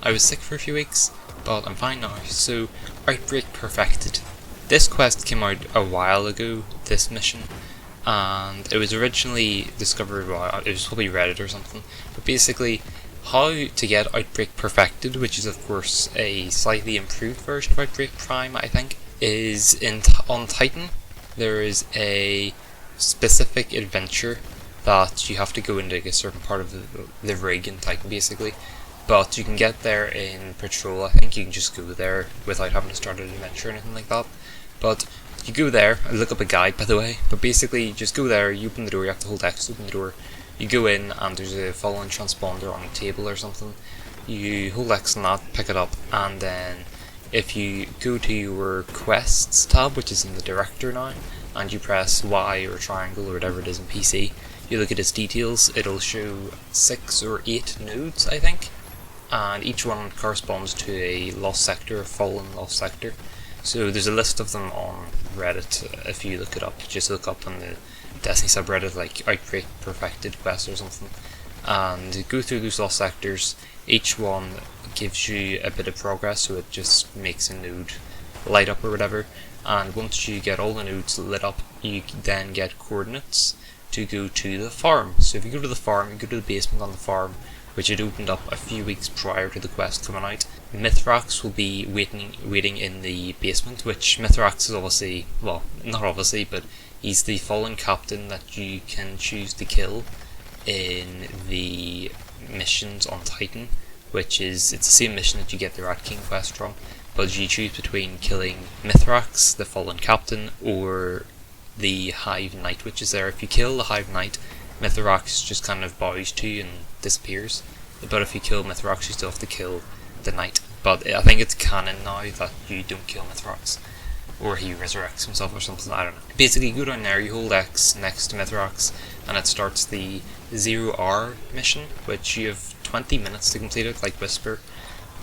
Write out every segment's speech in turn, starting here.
I was sick for a few weeks, but I'm fine now. So, Outbreak Perfected. This quest came out a while ago, this mission, and it was originally discovered, well, it was probably Reddit or something, but basically, how to get Outbreak Perfected, which is of course a slightly improved version of Outbreak Prime, I think, is on Titan. There is a specific adventure that you have to go into a certain part of the rig in Titan, basically. But you can get there in Patrol. I think you can just go there without having to start an adventure or anything like that. But you go there, I look up a guide by the way, but basically you just go there, you open the door, you have to hold X to open the door. You go in and there's a fallen transponder on a table or something. You hold X on that, pick it up, and then if you go to your quests tab, which is in the director now, and you press Y or triangle or whatever it is in PC, you look at its details, it'll show 6 or 8 nodes, I think, and each one corresponds to a lost sector, a fallen lost sector. So there's a list of them on Reddit. If you look it up, just look up on the Destiny subreddit like Outbreak Perfected Quest or something, and go through those lost sectors. Each one gives you a bit of progress, so it just makes a node light up or whatever, and once you get all the nodes lit up, you then get coordinates to go to the farm. So if you go to the farm, you go to the basement on the farm, which had opened up a few weeks prior to the quest coming out. Mithrax will be waiting in the basement, which Mithrax is obviously, well, not obviously, but he's the fallen captain that you can choose to kill in the missions on Titan, which is, it's the same mission that you get the Rat King quest from, but you choose between killing Mithrax, the fallen captain, or the Hive Knight, which is there. If you kill the Hive Knight, Mithrax just kind of bows to you and disappears, but if you kill Mithrax you still have to kill the Knight. But I think it's canon now that you don't kill Mithrax, or he resurrects himself or something, I don't know. Basically you go down there, you hold X next to Mithrax, and it starts the 0R mission, which you have 20 minutes to complete it, like Whisper,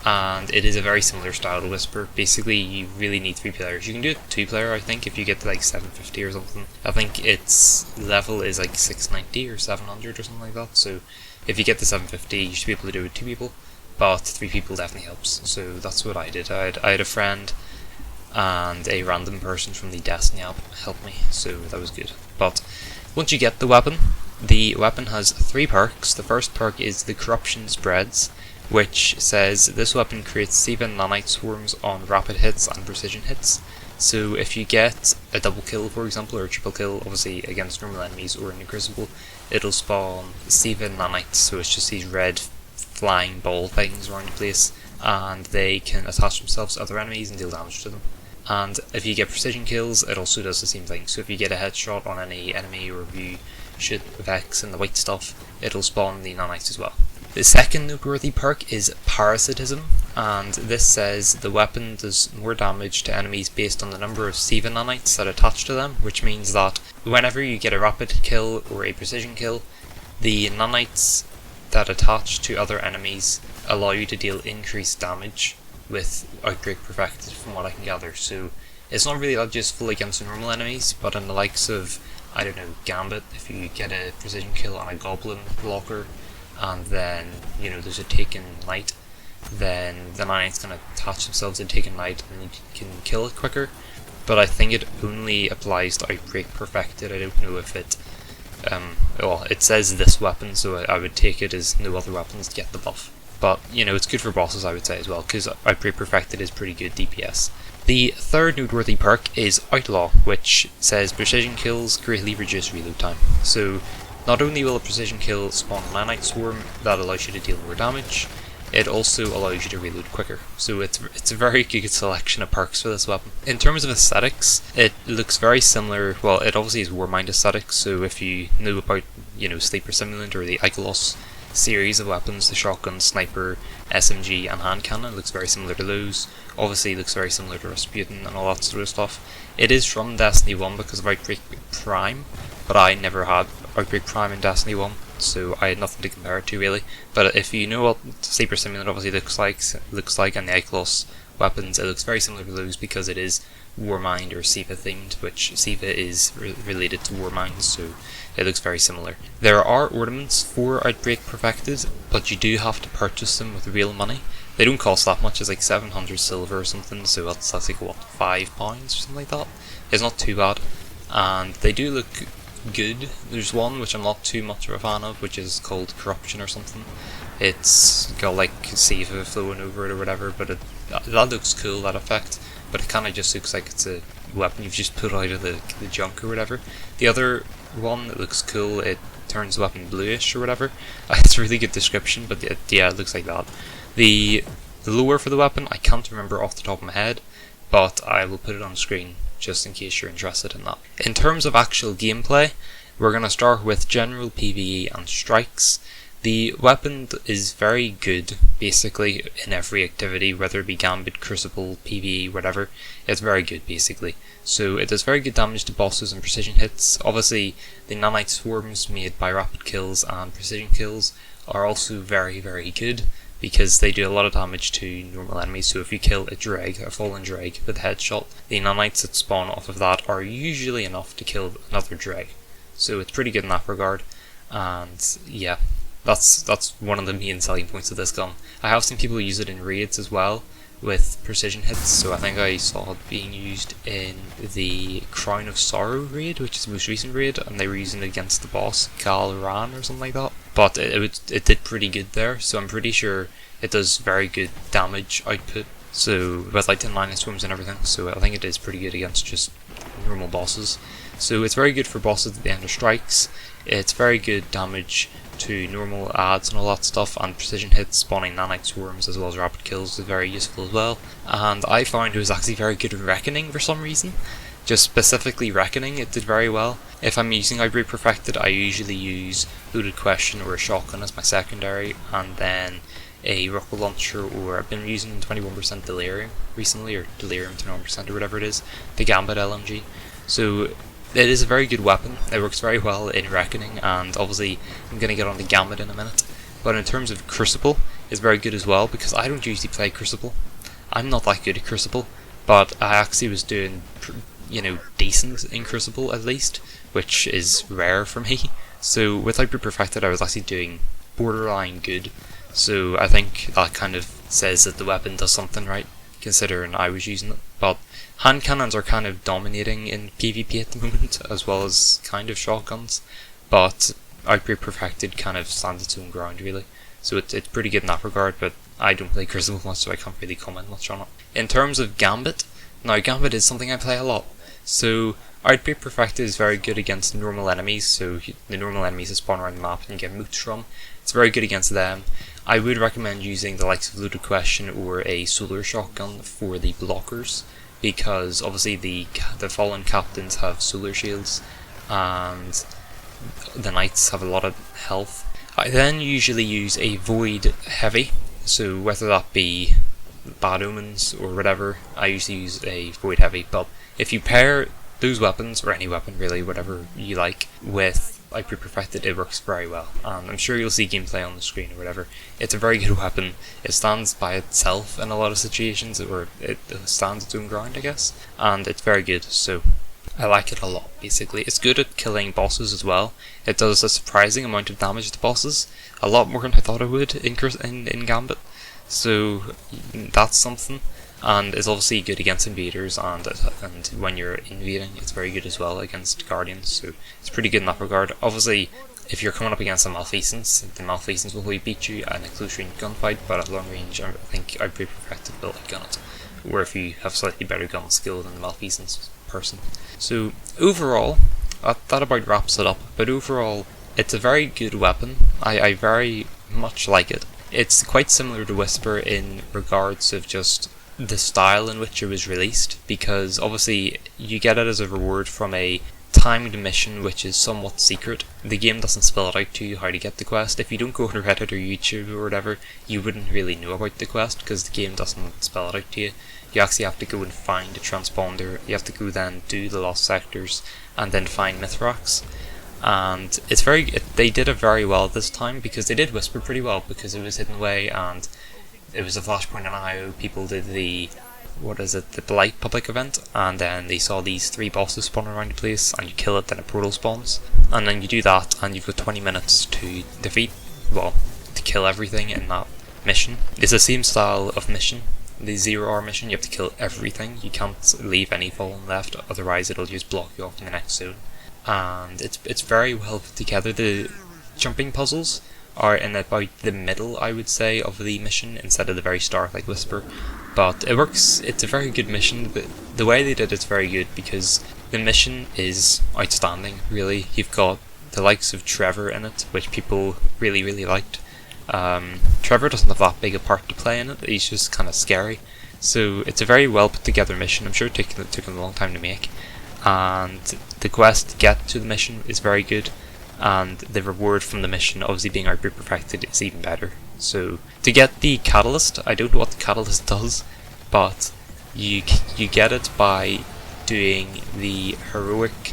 and it is a very similar style to Whisper. Basically you really need 3 players. You can do it 2 player, I think, if you get to like 750 or something. I think its level is like 690 or 700 or something like that, so if you get to 750 you should be able to do it with 2 people, but 3 people definitely helps. So that's what I did. I had a friend and a random person from the Destiny app help me, so that was good. But once you get the weapon has 3 perks. The first perk is the Corruption Spreads, which says this weapon creates 7 nanite swarms on rapid hits and precision hits. So if you get a double kill, for example, or a triple kill, obviously against normal enemies or in the Crucible, it'll spawn 7 nanites, so it's just these red flying ball things around the place, and they can attach themselves to other enemies and deal damage to them. And if you get precision kills, it also does the same thing. So if you get a headshot on any enemy, or if you shoot Vex and the white stuff, it'll spawn the nanites as well. The second noteworthy perk is Parasitism, and this says the weapon does more damage to enemies based on the number of Siva nanites that attach to them, which means that whenever you get a rapid kill or a precision kill, the nanites that attach to other enemies allow you to deal increased damage with Outbreak Perfected, from what I can gather. So it's not really that useful against the normal enemies, but in the likes of, I don't know, Gambit, if you get a precision kill on a goblin blocker, and then, you know, there's a Taken Knight, then the nanites can attach themselves to Taken Knight and you can kill it quicker. But I think it only applies to Outbreak Perfected. I don't know if it, well, it says this weapon, so I would take it as no other weapons get the buff. But, you know, it's good for bosses, I would say, as well, because Outbreak Perfected is pretty good DPS. The third noteworthy perk is Outlaw, which says precision kills greatly reduce reload time. So not only will a precision kill spawn a nanite swarm that allows you to deal more damage, it also allows you to reload quicker. So it's a very good selection of perks for this weapon. In terms of aesthetics, it looks very similar. Well, it obviously is Warmind aesthetics, so if you know about, you know, Sleeper Simulant or the Outlaw series of weapons, the shotgun, sniper, SMG and hand cannon, it looks very similar to those. Obviously it looks very similar to Rasputin and all that sort of stuff. It is from Destiny 1 because of Outbreak Prime, but I never had Outbreak Prime in Destiny 1, so I had nothing to compare it to really. But if you know what Sleeper Simulant obviously looks like and the Outlaw weapons, it looks very similar to those because it is Warmind or Siva themed, which Siva is related to Warmind, so it looks very similar. There are ornaments for Outbreak Perfected, but you do have to purchase them with real money. They don't cost that much, it's like 700 silver or something, so that's like what, £5 or something like that. It's not too bad, and they do look good. There's one which I'm not too much of a fan of, which is called Corruption or something. It's got like Siva flowing over it or whatever, but that looks cool, that effect, but it kind of just looks like it's a weapon you've just put out of the junk or whatever. The other one that looks cool, it turns the weapon bluish or whatever. It's a really good description, but yeah, it looks like that. The lore for the weapon, I can't remember off the top of my head, but I will put it on the screen just in case you're interested in that. In terms of actual gameplay, we're going to start with general PvE and strikes. The weapon is very good, basically, in every activity, whether it be Gambit, Crucible, PvE, whatever. It's very good, basically. So it does very good damage to bosses and precision hits. Obviously, the nanite swarms made by rapid kills and precision kills are also very, very good, because they do a lot of damage to normal enemies. So if you kill a fallen dreg with a headshot, the nanites that spawn off of that are usually enough to kill another dreg. So it's pretty good in that regard, and yeah, that's one of the main selling points of this gun. I have seen people use it in raids as well with precision hits, so I think I saw it being used in the Crown of Sorrow raid, which is the most recent raid, and they were using it against the boss, Gal Ran or something like that. But it did pretty good there, so I'm pretty sure it does very good damage output, so with like the nanite swarms and everything, so I think it is pretty good against just normal bosses. So it's very good for bosses at the end of strikes. It's very good damage to normal adds and all that stuff, and precision hits spawning nanite swarms as well as rapid kills is very useful as well. And I found it was actually very good at Reckoning for some reason. Just specifically Reckoning, it did very well. If I'm using Outbreak Perfected, I usually use Loaded Question or a Shotgun as my secondary, and then a rocket launcher, or I've been using 21% Delirium recently, or Delirium 21% or whatever it is, the Gambit LMG. So it is a very good weapon, it works very well in Reckoning, and obviously I'm going to get on the Gambit in a minute. But in terms of Crucible, it's very good as well, because I don't usually play Crucible. I'm not that good at Crucible, but I actually was doing, decent in Crucible at least, which is rare for me. So with Outbreak Perfected, I was actually doing borderline good. So I think that kind of says that the weapon does something right, considering I was using it. But hand cannons are kind of dominating in PvP at the moment, as well as kind of shotguns. But Outbreak Perfected kind of stands its own ground really. So it's pretty good in that regard, but I don't play Crucible much, so I can't really comment much on it. In terms of Gambit, now Gambit is something I play a lot. So Outbreak Perfected is very good against normal enemies, so the normal enemies that spawn around the map and you get moots from. It's very good against them. I would recommend using the likes of Loaded Question or a solar shotgun for the blockers, because obviously the fallen captains have solar shields and the knights have a lot of health. I then usually use a Void Heavy, so whether that be Bad Omens or whatever, I usually use a Void Heavy. But if you pair those weapons, or any weapon really, whatever you like, with Outbreak Perfected, it works very well, and I'm sure you'll see gameplay on the screen or whatever. It's a very good weapon. It stands by itself in a lot of situations, or it stands its own ground, I guess, and it's very good, so I like it a lot, basically. It's good at killing bosses as well. It does a surprising amount of damage to bosses, a lot more than I thought it would in Gambit, so that's something. And it's obviously good against invaders, and when you're invading, it's very good as well against guardians, so it's pretty good in that regard. Obviously, if you're coming up against the Malfeasance will probably beat you in a close range gunfight, but at long range, I think Outbreak Perfected will outgun it, or if you have slightly better gun skill than the Malfeasance person. So overall, that about wraps it up, but overall, it's a very good weapon. I very much like it. It's quite similar to Whisper in regards of just the style in which it was released, because obviously you get it as a reward from a timed mission which is somewhat secret. The game doesn't spell it out to you how to get the quest. If you don't go on Reddit or YouTube or whatever, you wouldn't really know about the quest, because the game doesn't spell it out to you. You actually have to go and find a transponder, you have to go then do the lost sectors, and then find Mithrax. And they did it very well this time, because they did Whisper pretty well, because it was hidden away and it was a Flashpoint on IO. People did the Blight public event, and then they saw these 3 bosses spawning around the place, and you kill it, then a portal spawns, and you do that, and you've got 20 minutes to to kill everything in that mission. It's the same style of mission. The 0-hour mission, you have to kill everything. You can't leave any fallen left, otherwise it'll just block you off in the next zone. And it's very well put together. The jumping puzzles are in about the middle, I would say, of the mission instead of the very start like Whisper. But it works. It's a very good mission. The way they did it's very good because the mission is outstanding, really. You've got the likes of Trevor in it, which people really liked. Trevor doesn't have that big a part to play in it, he's just kind of scary. So it's a very well put together mission. I'm sure it took him a long time to make. And the quest to get to the mission is very good. And the reward from the mission, obviously being Outbreak Perfected, is even better. So to get the catalyst, I don't know what the catalyst does, but you get it by doing the heroic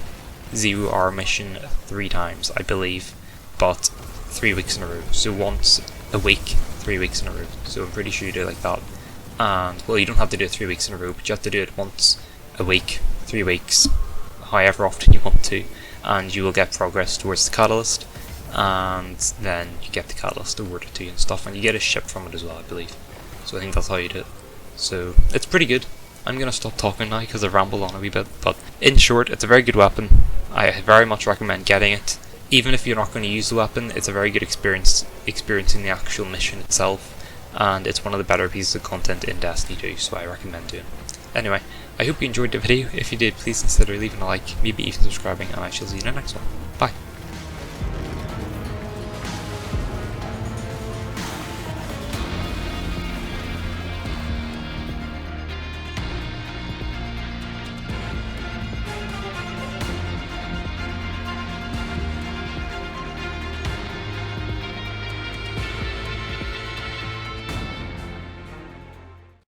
0-hour mission 3 times, I believe, but 3 weeks in a row. So once a week, 3 weeks in a row. So I'm pretty sure you do it like that. And well, you don't have to do it 3 weeks in a row, but you have to do it once a week, 3 weeks, however often you want to, and you will get progress towards the catalyst. And then you get the catalyst awarded to you and stuff, and you get a ship from it as well, I believe. So I think that's how you do it. So it's pretty good. I'm gonna stop talking now because I've rambled on a wee bit, but in short, it's a very good weapon. I very much recommend getting it. Even if you're not going to use the weapon, it's a very good experience experiencing the actual mission itself, and it's one of the better pieces of content in Destiny 2, so I recommend doing it. Anyway, I hope you enjoyed the video. If you did, please consider leaving a like, maybe even subscribing, and I shall see you in the next one. Bye.